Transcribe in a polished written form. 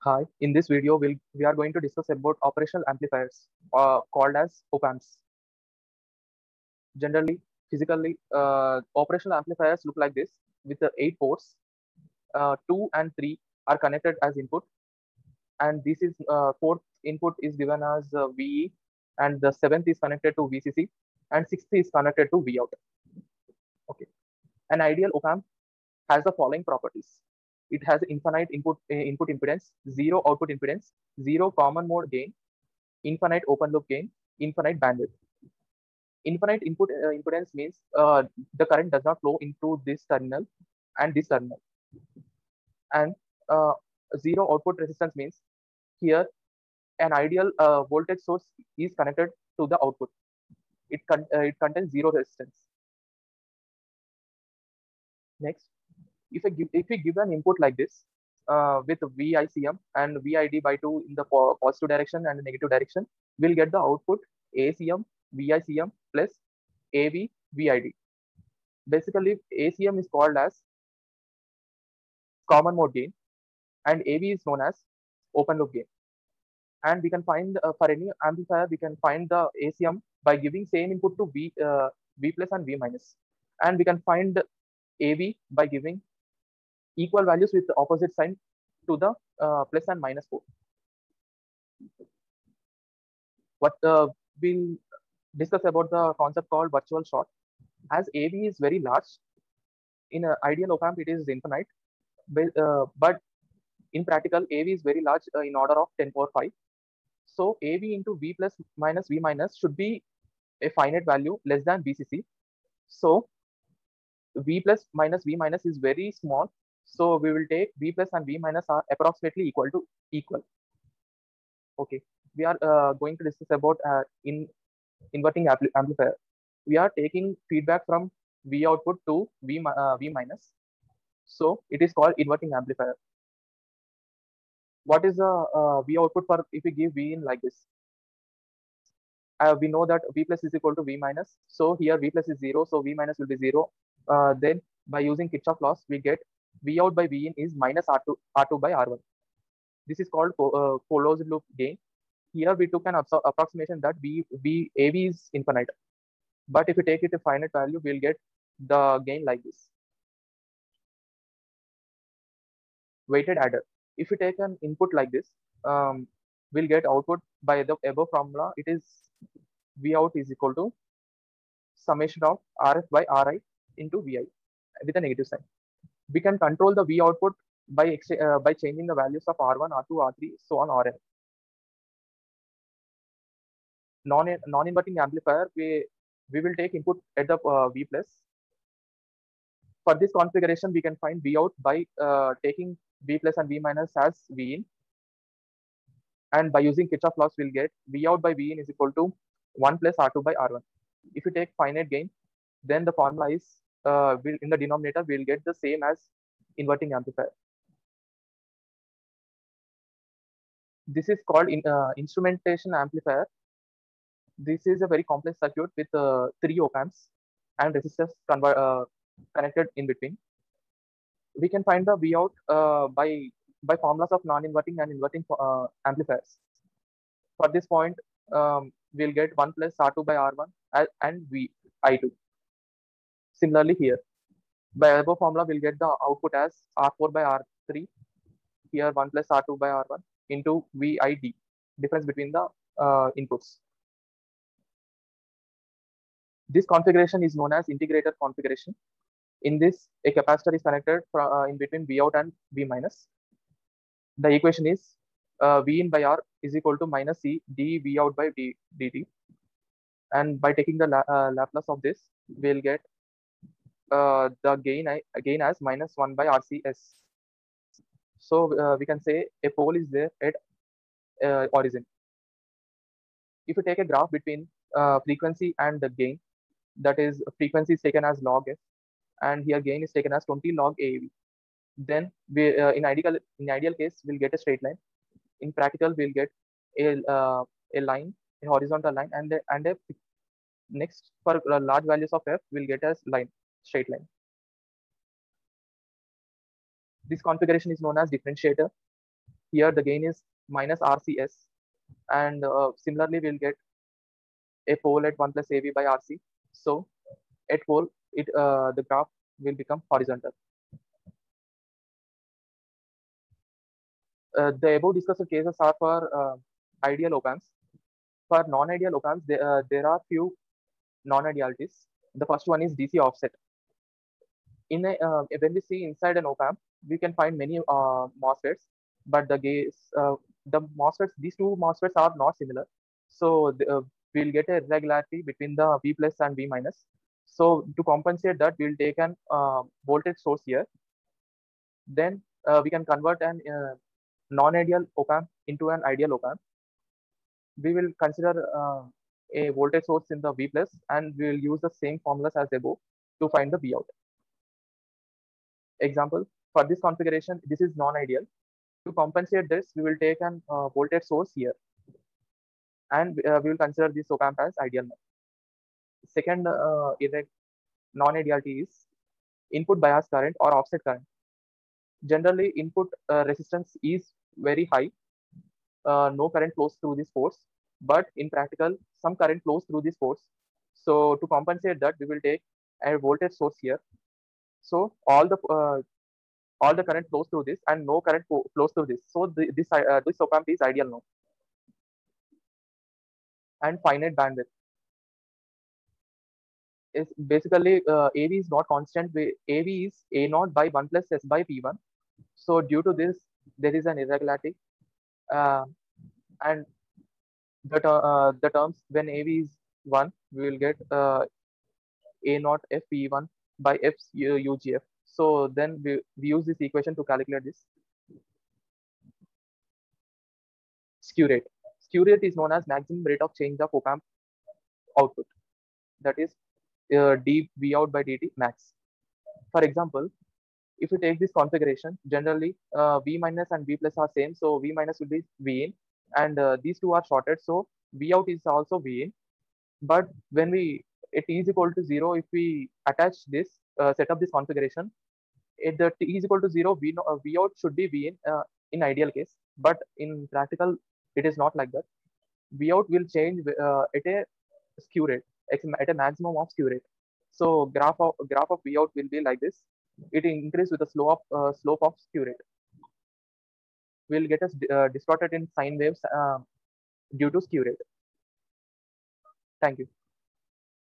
Hi, in this video, we are going to discuss about operational amplifiers, called as op-amps. Generally, physically, operational amplifiers look like this with the 8 ports. 2 and 3 are connected as input, and this is fourth input is given as VE, and the seventh is connected to VCC, and sixth is connected to Vout. Okay, an ideal op-amp has the following properties. It has infinite input impedance, zero output impedance, zero common mode gain, infinite open loop gain, infinite bandwidth. Infinite input impedance means the current does not flow into this terminal and this terminal. And uh, zero output resistance means here an ideal voltage source is connected to the output. It contains zero resistance. Next, if we give an input like this with VICM and VID by 2 in the positive direction and the negative direction, we'll get the output ACM VICM plus AV VID. Basically, ACM is called as common mode gain, and AV is known as open loop gain. And we can find for any amplifier, we can find the ACM by giving same input to V plus and V minus, and we can find AV by giving equal values with the opposite sign to the plus and minus port. What we'll discuss about the concept called virtual short. As AV is very large, in an ideal op-amp it is infinite, but in practical AV is very large in order of 10 power 5. So AV into V plus minus V minus should be a finite value less than VCC. So V plus minus V minus is very small. So we will take V plus and V minus are approximately equal to equal. Okay, we are going to discuss about inverting amplifier. We are taking feedback from V output to V minus. So it is called inverting amplifier. What is the V output for if we give V in like this? We know that V plus is equal to V minus. So here V plus is 0, so V minus will be 0. Then by using Kirchhoff laws, we get V out by V in is minus R2 by R1. This is called closed loop gain. Here we took an approximation that AV is infinite. But if we take it a finite value, we'll get the gain like this. Weighted adder. If we take an input like this, we'll get output by the above formula. It is V out is equal to summation of RF by RI into VI with a negative sign. We can control the V output by changing the values of R1, R2, R3, so on Rn. Non-inverting amplifier, we will take input at the V plus. For this configuration, we can find V out by taking V plus and V minus as V in. And by using Kirchhoff laws, we'll get V out by V in is equal to 1 plus R2 by R1. If we take finite gain, then the formula is in the denominator, we'll get the same as inverting amplifier. This is called instrumentation amplifier. This is a very complex circuit with 3 op-amps and resistors connected in between. We can find the V out by formulas of non-inverting and inverting amplifiers. For this point, we'll get 1 plus R2 by R1 and I2. Similarly here, by above formula, we'll get the output as R4 by R3. Here 1 plus R2 by R1 into VID, difference between the inputs. This configuration is known as integrator configuration. In this, a capacitor is connected in between V out and V minus. The equation is V in by R is equal to minus C d V out by dt. And by taking the Laplace of this, we'll get the gain as minus 1 by RCS. So we can say a pole is there at origin. If you take a graph between frequency and the gain, that is frequency is taken as log f, and here gain is taken as 20 log AV. Then we in ideal case we'll get a straight line. In practical, we'll get a line, a horizontal line, and a next for large values of f, we'll get as line, straight line. This configuration is known as differentiator. Here the gain is minus RCS, and similarly we'll get a pole at 1 plus AV by RC. So at pole, the graph will become horizontal. The above discussed cases are for ideal op-amps. For non-ideal op-amps, there are few non-idealities. The first one is DC offset. When we see inside an op-amp, we can find many MOSFETs, but the MOSFETs, these two MOSFETs are not similar. So we'll get a irregularity between the V plus and V minus. So to compensate that, we'll take an voltage source here. Then we can convert an non-ideal op-amp into an ideal op-amp. We will consider a voltage source in the V plus, and we will use the same formulas as above to find the V out. Example, for this configuration, this is non-ideal. To compensate this, we will take an voltage source here, and we will consider this op-amp as ideal. Second non-ideality is input bias current or offset current. Generally, input resistance is very high. No current flows through this ports, but in practical, some current flows through this ports. So to compensate that, we will take a voltage source here. So all the current flows through this, and no current flows through this. So this op-amp is ideal now. And finite bandwidth is basically AV is not constant. AV is A0 by 1 plus S by P1. So due to this, there is an irregularity, and the terms when AV is 1, we will get A0 F P1 by F UGF. So then we use this equation to calculate this. Skew rate. Skew rate is known as maximum rate of change of op-amp output. That is dV out by dt max. For example, if you take this configuration, generally V minus and V plus are same. So V minus will be V in, and these two are shorted. So V out is also V in. But when it is equal to 0, if we attach this, set up this configuration, if the t is equal to 0, V out should be V in ideal case. But in practical, it is not like that. V out will change at a skew rate, at a maximum of skew rate. So graph of V out will be like this. It increases with the slope of skew rate. We'll get us distorted in sine waves due to skew rate. Thank you.